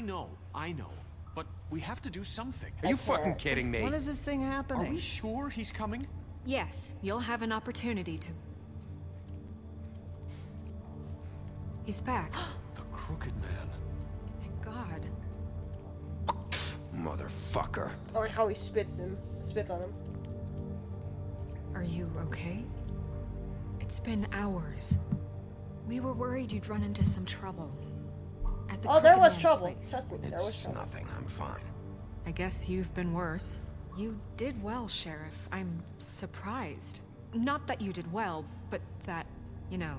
know. But we have to do something. Are you fucking kidding me? When is this thing happening? Are we sure he's coming? Yes, you'll have an opportunity to... He's back. The Crooked Man. Thank God. Motherfucker. I like how he spits on him. Are you okay? It's been hours. We were worried you'd run into some trouble. At the Oh, there Crooked was Man's trouble. place. Trust me, there was It's trouble. nothing. I'm fine. I guess you've been worse. You did well, Sheriff. I'm surprised. Not that you did well, but that, you know...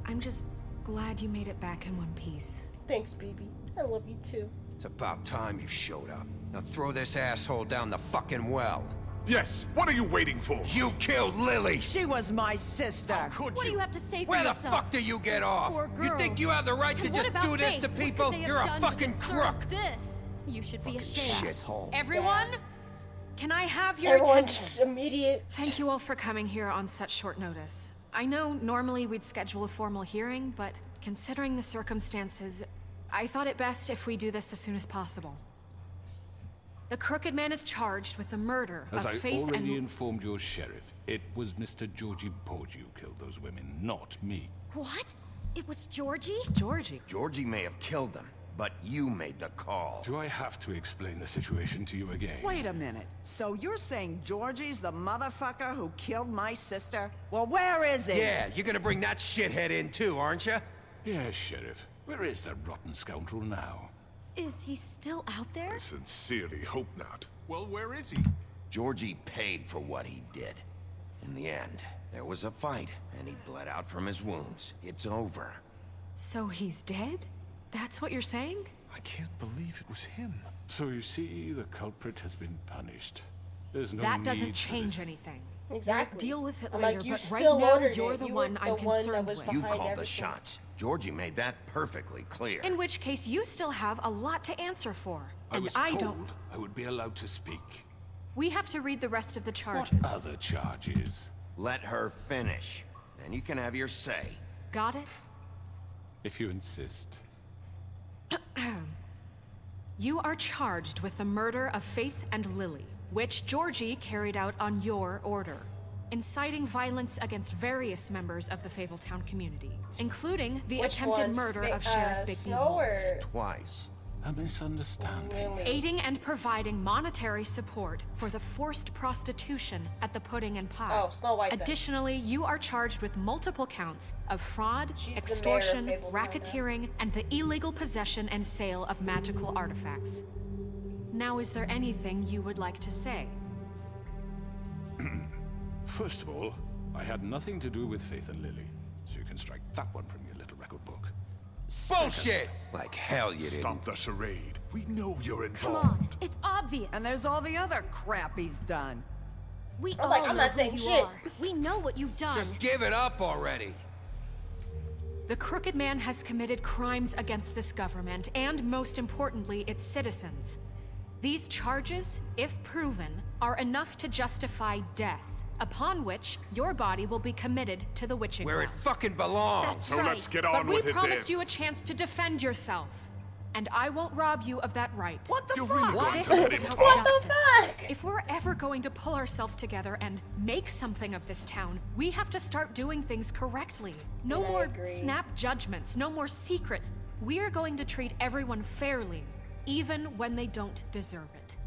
I'm just glad you made it back in one piece. Thanks, BB. I love you too. It's about time you showed up. Now throw this asshole down the fucking well. Yes, what are you waiting for? You killed Lily! She was my sister. How could What do you? you have to say for Where the yourself? fuck do you get off? Poor You think girls. you have the right to And what just about do this Faith? to What could people? they have You're a done to fucking deserve crook! This? You should be ashamed. Shithole. Everyone, can I have your Everyone's attention? immediate. Thank you all for coming here on such short notice. I know normally we'd schedule a formal hearing, but considering the circumstances, I thought it best if we do this as soon as possible. The Crooked Man is charged with the murder As of I Faith already and... informed your sheriff, it was Mr. 𝗪𝗪𝗘𝗡 who killed those women, not me. What? It was Georgie? Georgie. Georgie may have killed them, but you made the call. Do I have to explain the situation to you again? Wait a minute. So you're saying Georgie's the motherfucker who killed my sister? Well, where is he? Yeah, you're gonna bring that shithead in too, aren't you? Yes, Sheriff. Where is that rotten scoundrel now? Is he still out there? I sincerely hope not. Well, where is he? Georgie paid for what he did. In the end, there was a fight, and he bled out from his wounds. It's over. So he's dead? That's what you're saying? I can't believe it was him. So you see, the culprit has been punished. There's no That need doesn't for change this. anything. Exactly. Deal with it I'm later, like, you but still right now ordered you're it. the You one were I'm the one that concerned was with. You behind called the everything. shots. Georgie made that perfectly clear. In which case, you still have a lot to answer for. I And was I told don't... I would be allowed to speak. We have to read the rest of the What charges. other charges? Let her finish. Then you can have your say. Got it? If you insist. You are charged with the murder of Faith and Lily, which Georgie carried out on your order, inciting violence against various members of the _𝗡𝗡town community, including the Which attempted one? murder of Sheriff Bigby Snow Wolf. or Twice. A misunderstanding. Lily? Aiding and providing monetary support for the forced prostitution at the Pudding and Pie. Oh, Snow White then. Additionally, you are charged with multiple counts of fraud, She's the mayor of extortion, Fabletown now. racketeering, and the illegal possession and sale of magical artifacts. Now, is there anything you would like to say? First of all, I had nothing to do with Faith and Lily, so you can strike that one from your little record book. Bullshit! Like hell you didn't. Stop the charade. We know you're Come involved. on, it's obvious. And there's all the other crap he's done. We I'm all like, I'm know not who saying you shit. are. We know what you've done. Just give it up already. The Crooked Man has committed crimes against this government and, most importantly, its citizens. These charges, if proven, are enough to justify death, upon which your body will be committed to the witching Where it ground. fucking belongs. That's So right. let's get But on we with it promised then. you a chance to defend yourself, and I won't rob you of that right. What the You're fuck? really going This to is let him about talk? What the justice. fuck? If we're ever going to pull ourselves together and make something of this town, we have to start doing things correctly. No Yeah, I more agree. snap judgments, no more secrets. We are going to treat everyone fairly, even when they don't deserve it.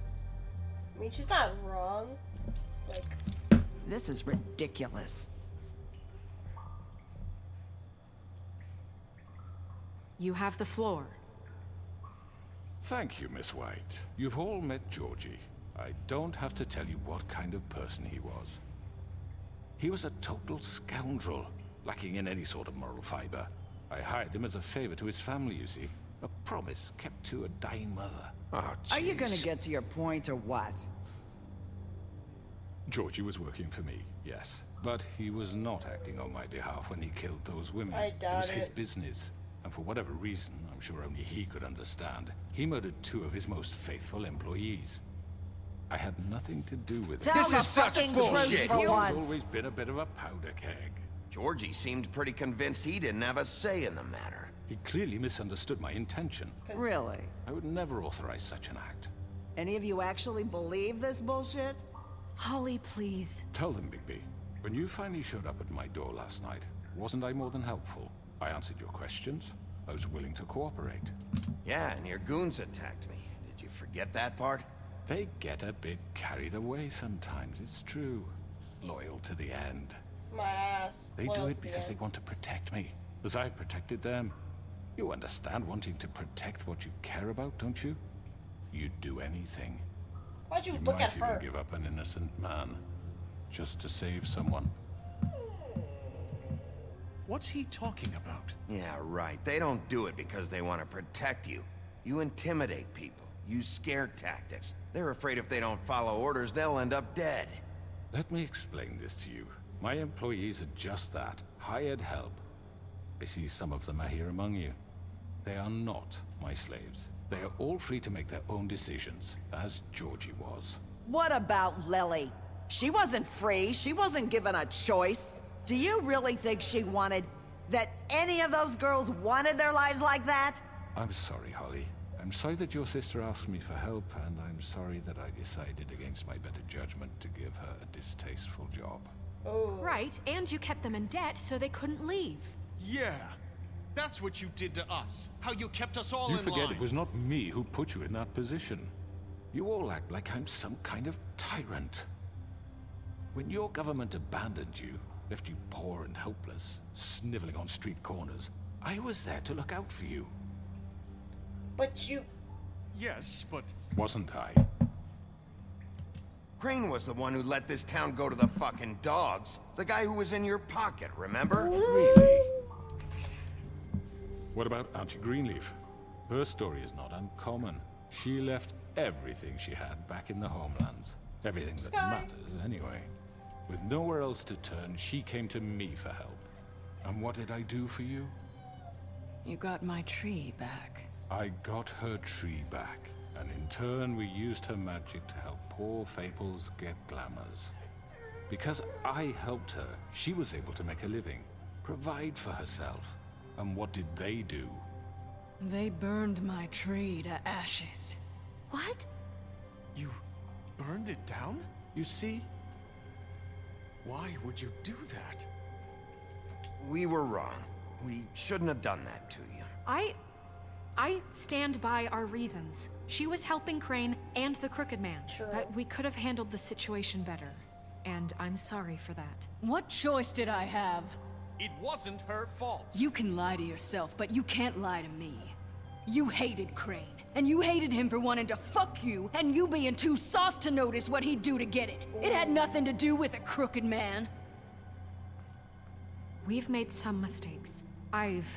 I mean, she's not wrong. Like, This is ridiculous. You have the floor. Thank you, Miss White. You've all met Georgie. I don't have to tell you what kind of person he was. He was a total scoundrel, lacking in any sort of moral fiber. I hired him as a favor to his family, you see. A promise kept to a dying mother. Oh, Are you gonna jeez. get to your point or what? Georgie was working for me, yes. But he was not acting on my behalf when he killed those women. I It doubt was his it. business. And for whatever reason, I'm sure only he could understand, he murdered 2 of his most faithful employees. I had nothing to do with it. Tell This the is such fucking bullshit. truth for He's once. always been a bit of a powder keg. Georgie seemed pretty convinced he didn't have a say in the matter. He clearly misunderstood my intention. Really? I would never authorize such an act. Any of you actually believe this bullshit? Holly, please. Tell them, Bigby. When you finally showed up at my door last night, wasn't I more than helpful? I answered your questions. I was willing to cooperate. Yeah, and your goons attacked me. Did you forget that part? They get a bit carried away sometimes, it's true. Loyal to the end. My ass. They Loyal do to it the because they end. want to protect me, as I protected them. You understand wanting to protect what you care about, don't you? You'd do anything. Why'd you You look at might even her? give up an innocent man, just to save someone. What's he talking about? Yeah, right. They don't do it because they want to protect you. You intimidate people. Use scare tactics. They're afraid if they don't follow orders, they'll end up dead. Let me explain this to you. My employees are just that, hired help. I see some of them are here among you. They are not my slaves. They are all free to make their own decisions, as Georgie was. What about Lily? She wasn't free. She wasn't given a choice. Do you really think she wanted... that any of those girls wanted their lives like that? I'm sorry, Holly. I'm sorry that your sister asked me for help, and I'm sorry that I decided against my better judgment to give her a distasteful job. Oh. Right, and you kept them in debt so they couldn't leave. Yeah. That's what you did to us. How you kept us all You in forget line. it was not me who put you in that position. You all act like I'm some kind of tyrant. When your government abandoned you, left you poor and helpless, sniveling on street corners, I was there to look out for you. But you... Yes, but... Wasn't I? Crane was the one who let this town go to the fucking dogs. The guy who was in your pocket, remember? Really? What about Auntie Greenleaf? Her story is not uncommon. She left everything she had back in the homelands. Everything that mattered, anyway. With nowhere else to turn, she came to me for help. And what did I do for you? You got my tree back. I got her tree back, and in turn we used her magic to help poor Fables get glamours. Because I helped her, she was able to make a living, provide for herself. And what did they do? They burned my tree to ashes. What? You burned it down? You see? Why would you do that? We were wrong. We shouldn't have done that to you. I stand by our reasons. She was helping Crane and the Crooked Man. True. But we could have handled the situation better. And I'm sorry for that. What choice did I have? It wasn't her fault. You can lie to yourself, but you can't lie to me. You hated Crane, and you hated him for wanting to fuck you, and you being too soft to notice what he'd do to get it. It had nothing to do with a crooked man. We've made some mistakes. I've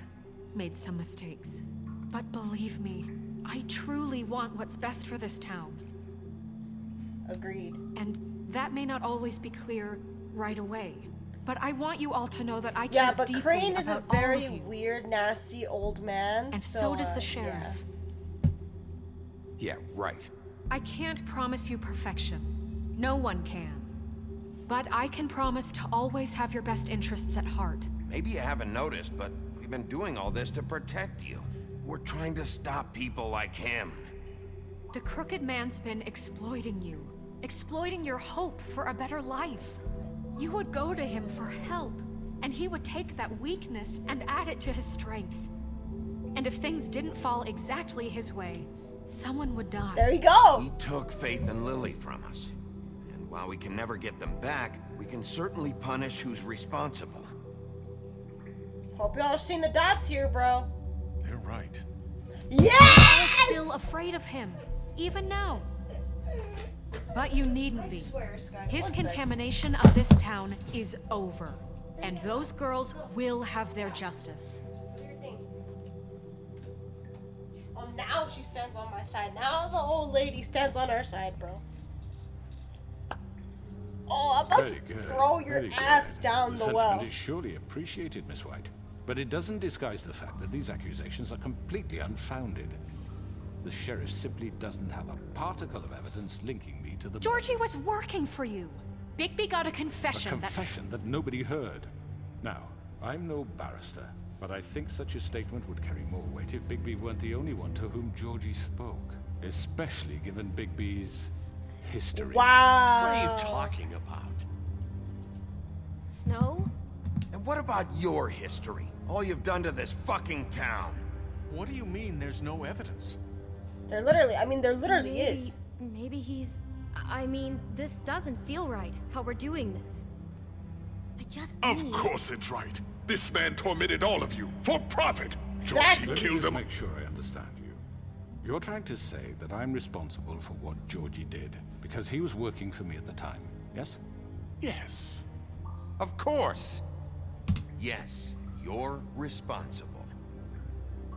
made some mistakes. But believe me, I truly want what's best for this town. Agreed. And that may not always be clear right away. But I want you all to know that I Yeah, care but deeply Crane is a about all very of you. weird, nasty old man. And so does the yeah. sheriff. Yeah, right. I can't promise you perfection. No one can. But I can promise to always have your best interests at heart. Maybe you haven't noticed, but we've been doing all this to protect you. We're trying to stop people like him. The Crooked Man's been exploiting you. Exploiting your hope for a better life. You would go to him for help, and he would take that weakness and add it to his strength. And if things didn't fall exactly his way, someone would die. There you go. He took Faith and Lily from us. And while we can never get them back, we can certainly punish who's responsible. Hope y'all are seeing the dots here, bro. They're right. Yeah! Still afraid of him, even now. But you needn't be. His contamination of this town is over. And those girls will have their justice. Now she stands on my side. Now the old lady stands on our side, bro. Oh, I'm about Very to good. throw your Very good. ass down the sentiment well. is surely appreciated, Miss White. But it doesn't disguise the fact that these accusations are completely unfounded. The sheriff simply doesn't have a particle of evidence linking me to the... Georgie was working for you. Bigby got a A confession. confession that nobody heard. Now, I'm no barrister, But I think such a statement would carry more weight if Bigby weren't the only one to whom Georgie spoke. Especially given Bigby's history. Wow. What are you talking about? Snow? And what about your history? All you've done to this fucking town. What do you mean there's no evidence? There literally is. Maybe he's... I mean, this doesn't feel right, how we're doing this. I just Of need... course it's right. This man tormented all of you for profit. Exactly. Georgie Let me killed just him. make sure I understand you. You're trying to say that I'm responsible for what Georgie did because he was working for me at the time, yes? Yes. Of course. Yes, you're responsible.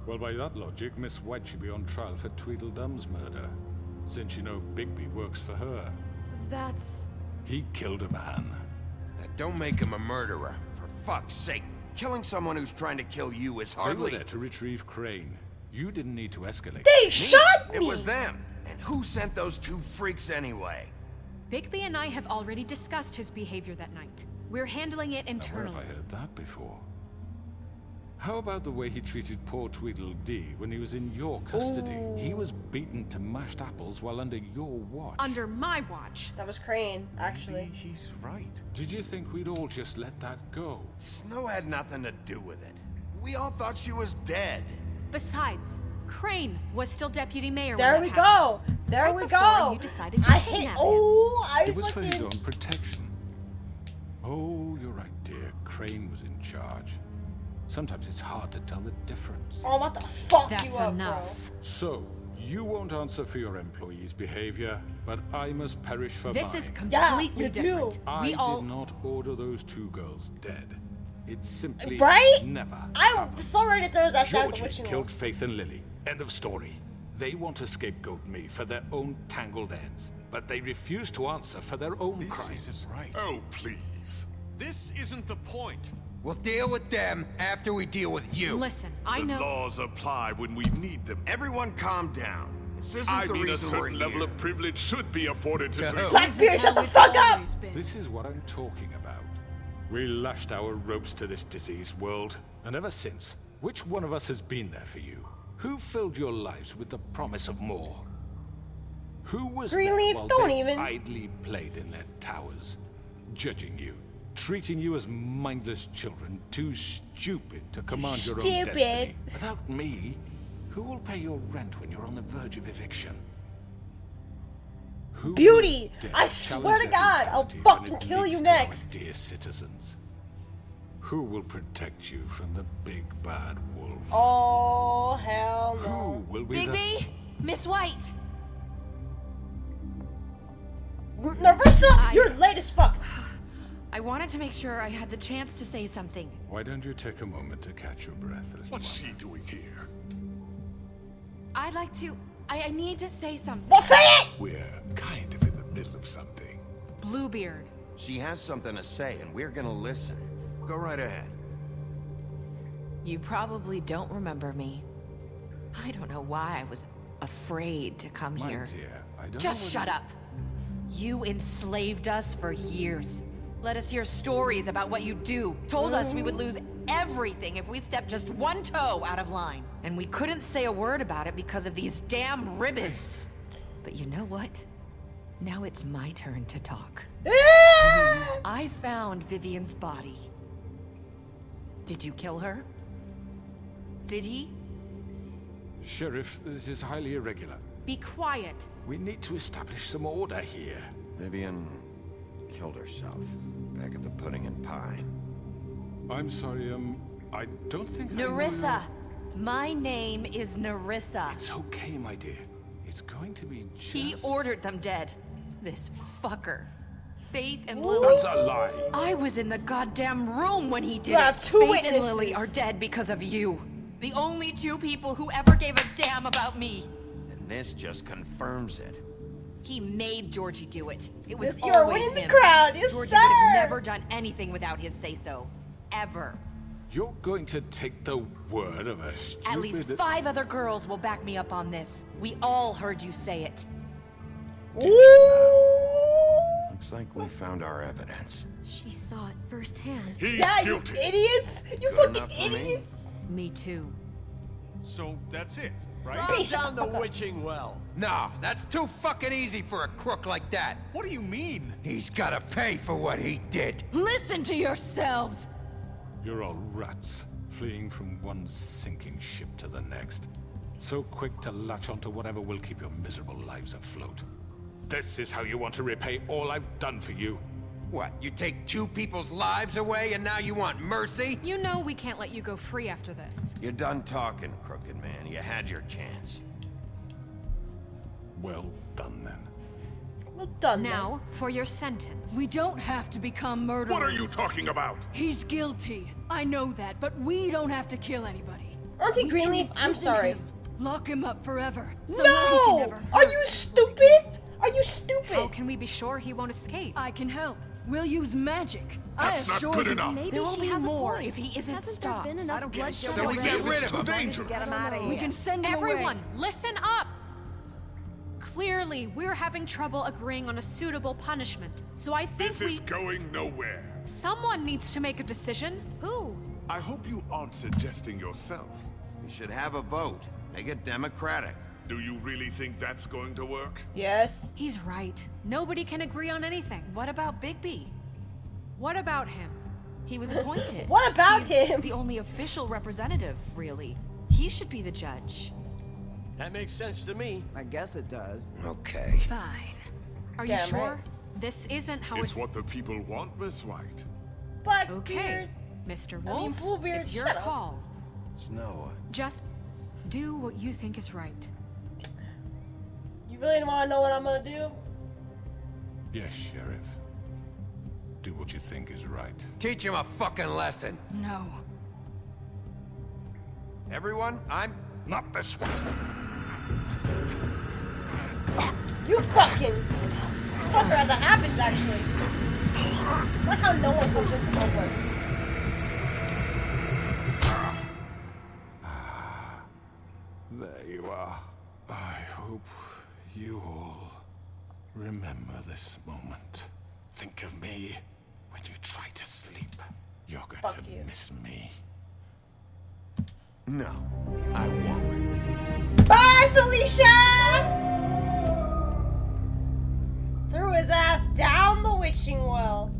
Well, by that logic, Miss White should be on trial for Tweedledum's murder, since you know Bigby works for her. That's... He killed a man. Now, don't make him a murderer, for fuck's sake. Killing someone who's trying to kill you is They were hardly... there to retrieve Crane. You didn't need to escalate. They shot me! It was them. And who sent those two freaks anyway? Bigby and I have already discussed his behavior that night. We're handling it Now, where internally. have I heard that before? How about the way he treated poor Tweedledee when he was in your custody? He was beaten to mashed apples while under your watch. Under my watch. That was Crane, actually. Maybe he's right. Did you think we'd all just let that go? Snow had nothing to do with it. We all thought she was dead. Besides, Crane was still deputy mayor when There that we happened. go. There Right we before go. you decided to I hate. kidnap him. Oh, I It was for his fucking. own protection. Oh, you're right, dear. Crane was in charge. Sometimes it's hard to tell the difference. Oh, what the fuck That's you up, enough. So, you won't answer for your employees' behavior, but I must perish for This mine. is Yeah, completely you do. different. I We all... did not order those two girls dead. It simply Right? never I'm happened. so ready to throw his ass down the Georgie witching killed hole. Faith and Lily. End of story. They want to scapegoat me for their own tangled ends, but they refuse to answer for their own This crimes. isn't right. Oh, please. This isn't the point. We'll deal with them after we deal with you. Listen, I The know... laws apply when we need them. Everyone calm down. This isn't I the mean, a reason we're certain level here. of privilege should be afforded to To who? Blackbeard, shut the fuck up! This is what I'm talking about. We lashed our ropes to this diseased world, and ever since, which one of us has been there for you? Who filled your lives with the promise of more? Who was there Greenleaf, while don't they even. idly played in their towers, judging you, treating you as mindless children, too stupid to command your own Stupid. destiny? Without me, who will pay your rent when you're on the verge of eviction? Who Beauty, will dare I challenge swear to their God, I'll brutality when fucking it kill you leads to our next. dear citizens? Who will protect you from the big bad wolf? Oh, hell Who no. will be the... Bigby? Miss White? Narissa, you're late as fuck. I wanted to make sure I had the chance to say something. Why don't you take a moment to catch your breath, little What's one? she doing here? I'd like to... I need to say something. Well, say it! We're kind of in the middle of something. Bluebeard. She has something to say, and we're gonna listen. Go right ahead. You probably don't remember me. I don't know why I was afraid to come My here. dear, I don't Just know shut whether- up. You enslaved us for years. Let us hear stories about what you do. Told us we would lose everything if we stepped just one toe out of line. And we couldn't say a word about it because of these damn ribbons. But you know what? Now it's my turn to talk. I found Vivian's body. Did you kill her? Did he? Sheriff, this is highly irregular. Be quiet. We need to establish some order here. Vivian killed herself back at the Pudding and Pie. I'm sorry, I don't think I know Nerissa. My name is Nerissa. It's okay, my dear. It's going to be just... He ordered them dead. This fucker. Faith and Lily. That's a lie. I was in the goddamn room when he did You have it. two Faith and witnesses. Lily are dead because of you. The only two people who ever gave a damn about me. And this just confirms it. He made Georgie do it. It was Yes, you're always winning the him. crowd. Yes, Georgie sir. would have never done anything without his say-so. Ever. You're going to take the word of a stupid... At least 5 other girls will back me up on this. We all heard you say it. Ooh. Looks like we found our evidence. She saw it firsthand. He's Yeah, you guilty. idiots. You Good fucking enough for me? idiots. Me too. So that's it, right? Down the witching well. Nah, that's too fucking easy for a crook like that. What do you mean? He's gotta pay for what he did. Listen to yourselves! You're all rats, fleeing from one sinking ship to the next. So quick to latch onto whatever will keep your miserable lives afloat. This is how you want to repay all I've done for you? What, you take 2 people's lives away and now you want mercy? You know we can't let you go free after this. You're done talking, crooked man. You had your chance. Well done, then. Well done. Now, for your sentence. We don't have to become murderers. What are you talking about? He's guilty. I know that, but we don't have to kill anybody. Auntie We Greenleaf, can I'm imprison sorry. him, lock him up forever. So No! Are you stupid? Are you stupid? How can we be sure he won't escape? I can help. We'll use magic. That's I not assure good you. enough. Maybe There will she be has more a point. if he isn't Hasn't stopped. there been enough bloodshed So we already? get rid of him. Dangerous. Get him out of here. We can send him Everyone, away. listen up! Clearly, we're having trouble agreeing on a suitable punishment. So I think This is going nowhere. someone needs to make a decision. Who? I hope you aren't suggesting yourself. We should have a vote. Make it democratic. Do you really think that's going to work? Yes. He's right. Nobody can agree on anything. What about Bigby? What about him? He was appointed. What about He's him? the only official representative, really. He should be the judge. That makes sense to me. I guess it does. Okay. Fine. Are Damn you sure? right. This isn't how It's it's... what the people want, Miss White. Blackbeard. Okay, Mr. I mean, Wolf, Bluebeard, it's your shut up. call. Snow. Just do what you think is right. You really want to know what I'm gonna do? Yes, Sheriff. Do what you think is right. Teach him a fucking lesson. No. Everyone, I'm... Not this one. You fucking. I forgot that happens actually. I like how no one comes in to help us. There you are. I hope you all remember this moment. Think of me when you try to sleep. You're going Fuck to you. miss me. No, I won't. Bye, Felicia! Threw his ass down the witching well.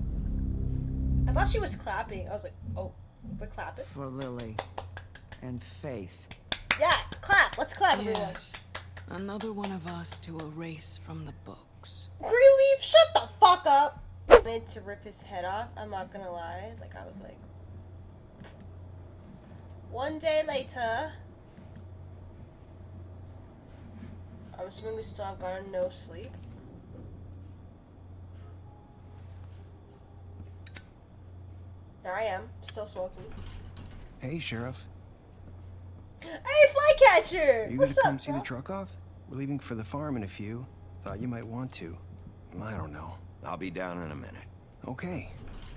I thought she was clapping. I was like, oh, we're clapping. For Lily and Faith. Yeah, clap. Let's clap, everyone. Yes. Another one of us to erase from the books. Greenleaf, shut the fuck up. I wanted to rip his head off. I'm not gonna lie. Like, I was like. One day later. I'm assuming we still have gotten no sleep. There I am, still smoking. Hey, Sheriff. Hey, Flycatcher! Are you What's gonna come up, see bro? the truck off? We're leaving for the farm in a few. Thought you might want to. I don't know. I'll be down in a minute. Okay.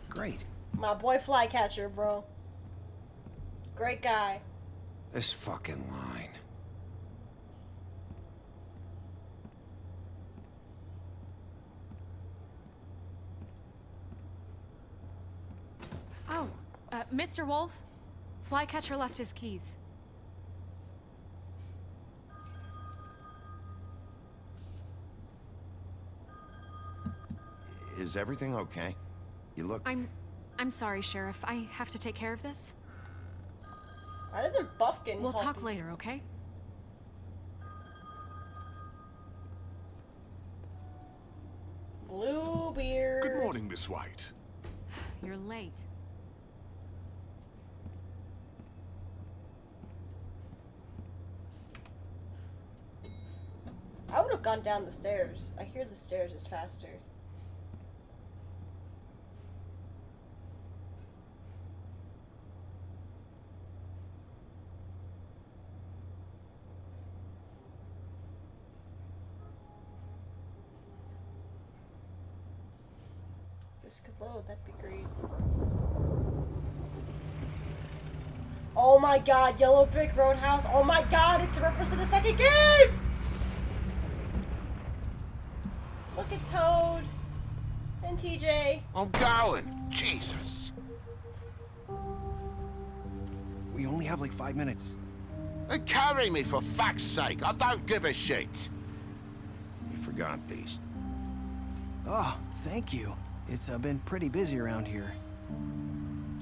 Great. My boy Flycatcher, bro. Great guy. This fucking line. Oh, Mr. Wolf, Flycatcher left his keys. Is everything okay? You look... I'm sorry, Sheriff. I have to take care of this. Why doesn't Buffkin We'll help talk you? later, okay? Bluebeard. Good morning, Miss White. You're late. I would have gone down the stairs. I hear the stairs is faster. This could load, that'd be great. Oh my god, Yellow Brick Roadhouse. Oh my god, it's a reference to the second game! Look at Toad and TJ. I'm going. Jesus. We only have like 5 minutes. And carry me, for fuck's sake. I don't give a shit. You forgot these. Oh, thank you. It's been pretty busy around here.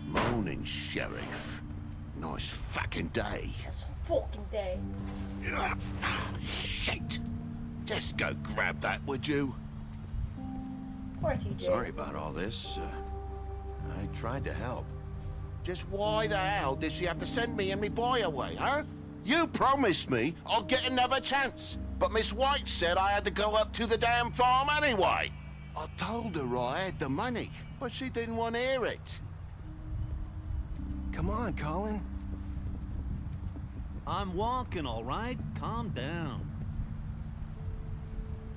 Morning, Sheriff. Nice fucking day. That's fucking day. Shit. Just go grab that, would you? Poor TJ. Sorry about all this. I tried to help. Just why the hell did she have to send me and me boy away, huh? You promised me I'll get another chance. But Miss White said I had to go up to the damn farm anyway. I told her I had the money, but she didn't want to hear it. Come on, Colin. I'm walking, all right? Calm down.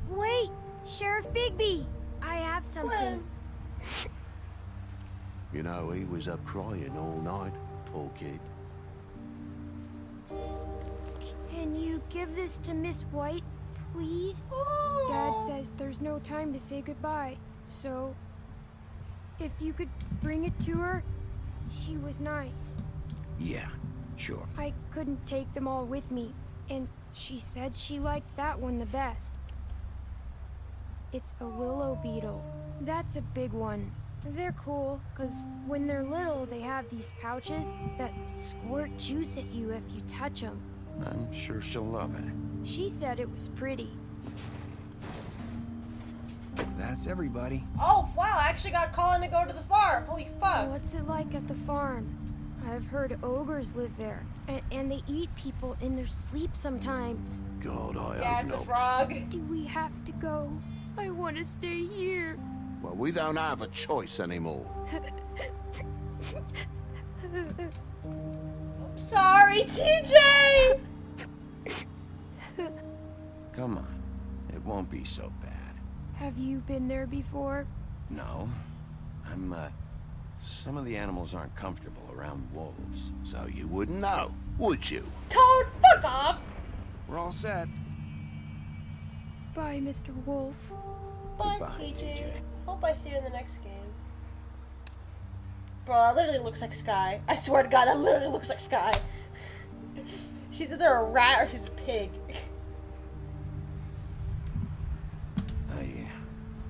Wait, Sheriff Bigby, I have something. You know, he was up crying all night, poor kid. Can you give this to Miss White, please? Dad says there's no time to say goodbye, so if you could bring it to her, she was nice. Yeah, sure. I couldn't take them all with me, and she said she liked that one the best. It's a willow beetle. That's a big one. They're cool, because when they're little, they have these pouches that squirt juice at you if you touch them. I'm sure she'll love it. She said it was pretty. That's everybody. Oh, wow, I actually got Colin to go to the farm. Holy fuck. What's it like at the farm? I've heard ogres live there, and they eat people in their sleep sometimes. God, I Yeah, hope it's not. a frog. Do we have to go? I want to stay here. Well, we don't have a choice anymore. I'm sorry, TJ! Come on. It won't be so bad. Have you been there before? No. Some of the animals aren't comfortable around wolves, so you wouldn't know, would you? Toad, fuck off! We're all set. Bye, Mr. Wolf. Bye, Goodbye, TJ. TJ. Hope I see you in the next game. Bro, that literally looks like Sky. I swear to God, that literally looks like Sky. She's either a rat or she's a pig. I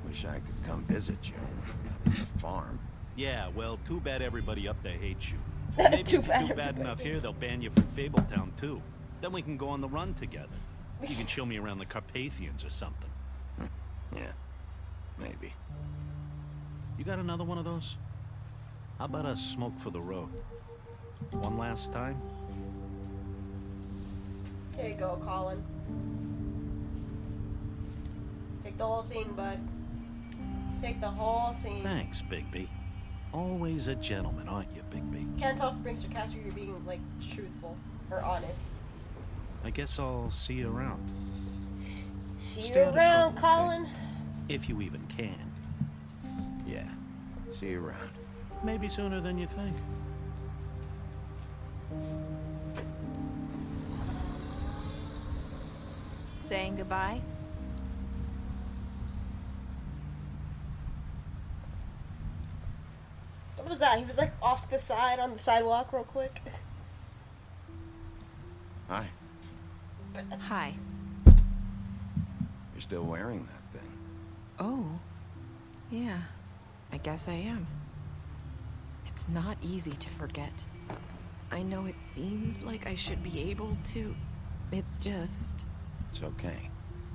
wish I could come visit you up at the farm. Yeah, well, too bad everybody up there hates you. Maybe Too if bad you do bad everybody enough here, hates they'll ban you from Fabletown, too. Then we can go on the run together. You can show me around the Carpathians or something. Yeah, maybe. You got another one of those? How about a smoke for the road? One last time? Here you go, Colin. Take the whole thing, bud. Take the whole thing. Thanks, Bigby. Always a gentleman, aren't you, Bigby? Can't tell if it brings sarcastic or you're being, like, truthful or honest. I guess I'll see you around. See Stay you out of around, trouble, Colin. If you even can. Yeah. See you around. Maybe sooner than you think. Saying goodbye? What was that? He was, like, off to the side on the sidewalk real quick. Hi. Hi. You're still wearing that thing. Oh. Yeah. I guess I am. It's not easy to forget. I know it seems like I should be able to. It's just... It's okay.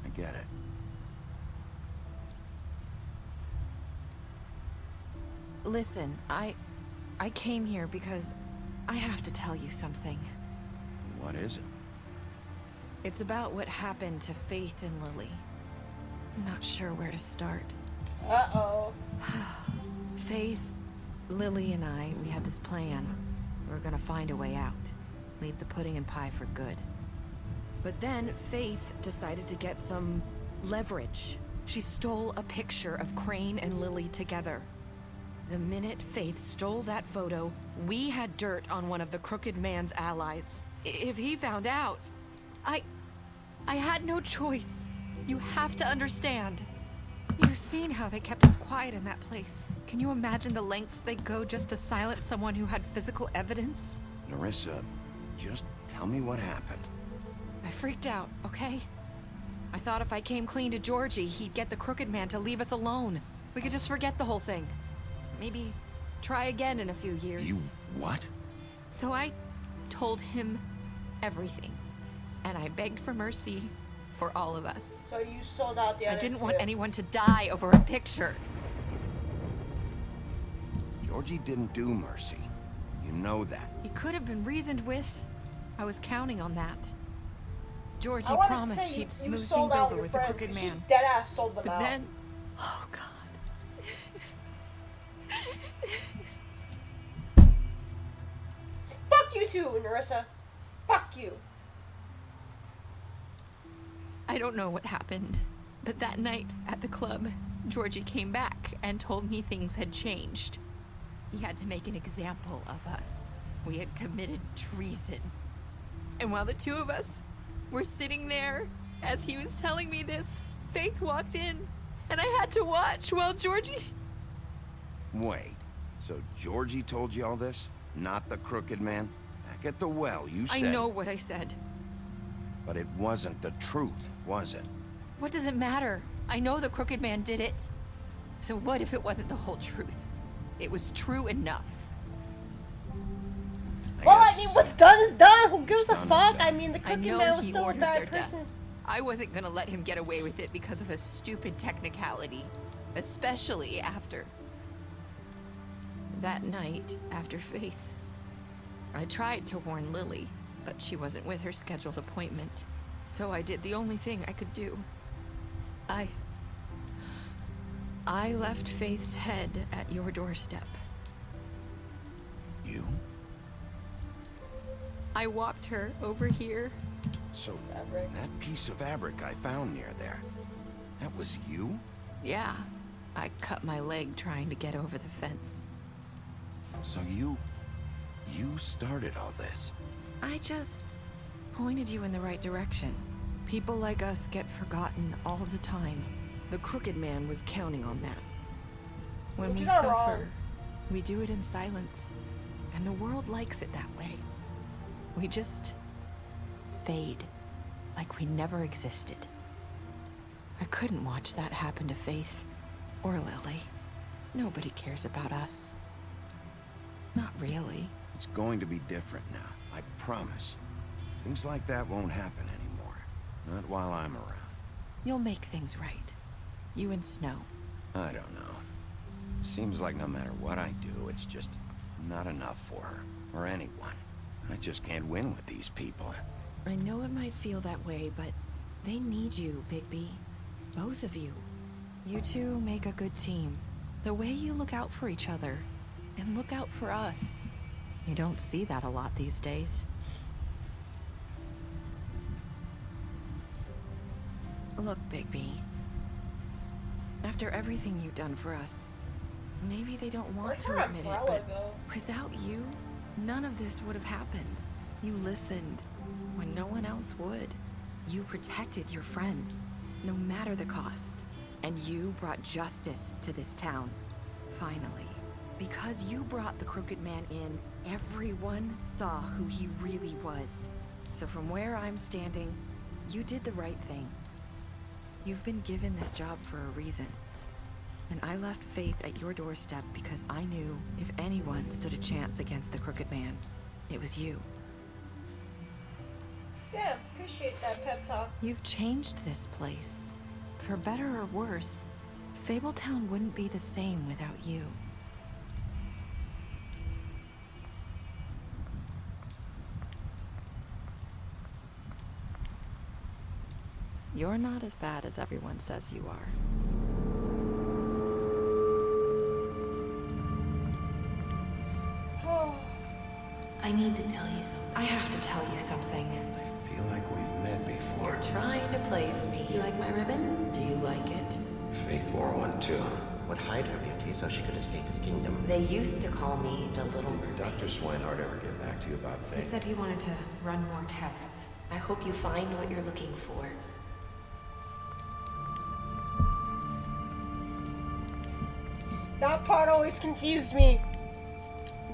I get it. Listen, I came here because I have to tell you something. What is it? It's about what happened to Faith and Lily. I'm not sure where to start. Uh-oh. Faith, Lily, and I, we had this plan. We were gonna find a way out. Leave the pudding and pie for good. But then Faith decided to get some leverage. She stole a picture of Crane and Lily together. The minute Faith stole that photo, we had dirt on one of the Crooked Man's allies. If he found out, I had no choice. You have to understand. You've seen how they kept us quiet in that place. Can you imagine the lengths they'd go just to silence someone who had physical evidence? Nerissa, just tell me what happened. I freaked out, okay? I thought if I came clean to Georgie, he'd get the Crooked Man to leave us alone. We could just forget the whole thing. Maybe try again in a few years. You what? So I told him everything. And I begged for mercy for all of us. So you sold out the other I didn't two. want anyone to die over a picture. Georgie didn't do mercy. You know that. He could have been reasoned with. I was counting on that. Georgie I wanted to promised say he'd you smooth sold things out over your with the friends, Crooked 'cause you Man. deadass sold them But out. then, oh god. Fuck you too, Nerissa. Fuck you. I don't know what happened, but that night at the club, Georgie came back and told me things had changed. He had to make an example of us. We had committed treason. And while the two of us were sitting there, as he was telling me this, Faith walked in, and I had to watch while Georgie... Wait, so Georgie told you all this? Not the Crooked Man? Back at the well, you said... I know what I said. But it wasn't the truth, was it? What does it matter? I know the Crooked Man did it. So what if it wasn't the whole truth? It was true enough. Well, I mean, what's done is done. Who gives a Done is fuck? done. I mean, the I Crooked know Man was he still a ordered bad their person. deaths. I wasn't gonna let him get away with it because of a stupid technicality. Especially after... that night, after Faith. I tried to warn Lily, but she wasn't with her scheduled appointment. So I did the only thing I could do. I left Faith's head at your doorstep. You? I walked her over here. So, that piece of fabric I found near there, that was you? Yeah, I cut my leg trying to get over the fence. So you started all this? I just pointed you in the right direction. People like us get forgotten all the time. The Crooked Man was counting on that. When Which we is not suffer, wrong. we do it in silence. And the world likes it that way. We just fade, like we never existed. I couldn't watch that happen to Faith or Lily. Nobody cares about us. Not really. It's going to be different now, I promise. Things like that won't happen anymore. Not while I'm around. You'll make things right. You and Snow. I don't know. It seems like no matter what I do, it's just not enough for her, or anyone. I just can't win with these people. I know it might feel that way, but they need you, Bigby. Both of you. You two make a good team. The way you look out for each other, and look out for us. You don't see that a lot these days. Look, Bigby. After everything you've done for us, maybe they don't want to admit it, but without you, none of this would have happened. You listened when no one else would. You protected your friends, no matter the cost. And you brought justice to this town, finally. Because you brought the Crooked Man in, everyone saw who he really was. So from where I'm standing, you did the right thing. You've been given this job for a reason. And I left Faith at your doorstep because I knew if anyone stood a chance against the Crooked Man, it was you. Damn, appreciate that pep talk. You've changed this place. For better or worse, Fabletown wouldn't be the same without you. You're not as bad as everyone says you are. I need to tell you something. I have to tell you something. I feel like we've met before. You're trying to place me. You like my ribbon? Do you like it? Faith wore one too. Would hide her beauty so she could escape his kingdom. They used to call me the Little Mermaid. Did Dr. Swinehart ever get back to you about He Faith? said he wanted to run more tests. I hope you find what you're looking for. That part always confused me.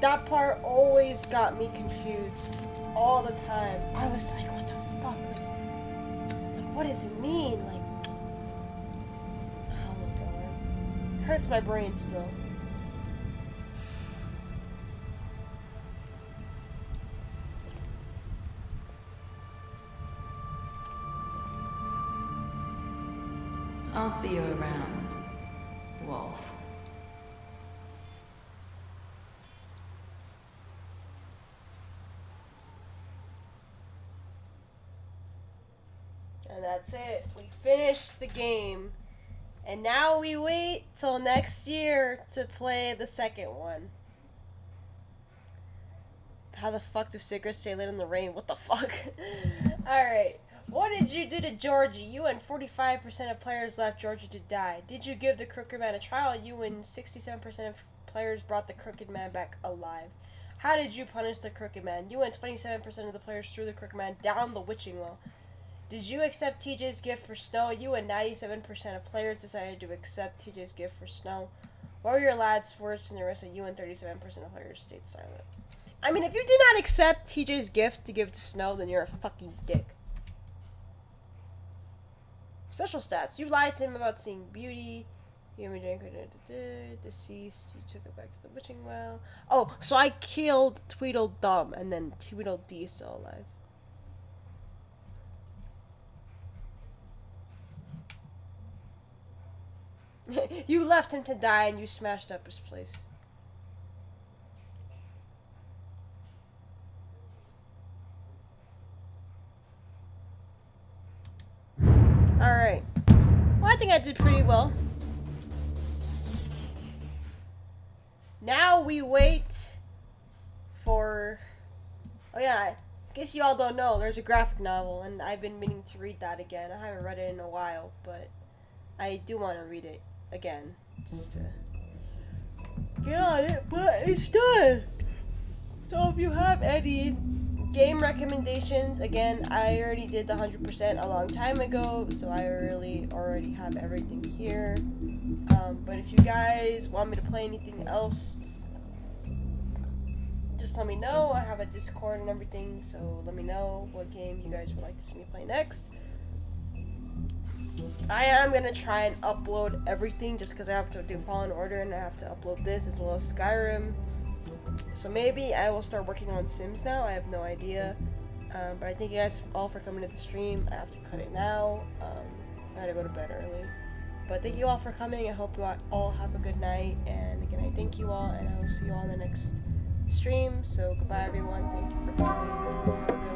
That part always got me confused. All the time. I was like, what the fuck? Like what does it mean? Like, oh my god. Hurts my brain still. I'll see you around, Wolf. And that's it. We finished the game. And now we wait till next year to play the second one. How the fuck do cigarettes stay lit in the rain? What the fuck? Alright. What did you do to Georgie? You and 45% of players left Georgie to die. Did you give the Crooked Man a trial? You and 67% of players brought the Crooked Man back alive. How did you punish the Crooked Man? You and 27% of the players threw the Crooked Man down the witching well. Did you accept TJ's gift for Snow? You and 97% of players decided to accept TJ's gift for Snow. What were your lad's words to Nerissa? You and 37% of players stayed silent. I mean, if you did not accept TJ's gift to give to Snow, then you're a fucking dick. Special stats. You lied to him about seeing beauty. You deceased. You took it back to the witching well. Oh, so I killed Tweedledum, and then Tweedledee is still alive. You left him to die, and you smashed up his place. Alright. Well, I think I did pretty well. Now we wait for... Oh yeah, in case you all don't know, there's a graphic novel, and I've been meaning to read that again. I haven't read it in a while, but I do want to read it again. Just to get on it, but it's done! So if you have any game recommendations, again, I already did the 100% a long time ago, so I really already have everything here. But if you guys want me to play anything else, just let me know. I have a Discord and everything, so let me know what game you guys would like to see me play next. I am going to try and upload everything just because I have to do Fallen Order and I have to upload this as well as Skyrim. So maybe I will start working on Sims now. I have no idea. But I thank you guys all for coming to the stream. I have to cut it now. I gotta go to bed early. But thank you all for coming. I hope you all have a good night. And again, I thank you all. And I will see you all in the next stream. So goodbye, everyone. Thank you for coming. Have a good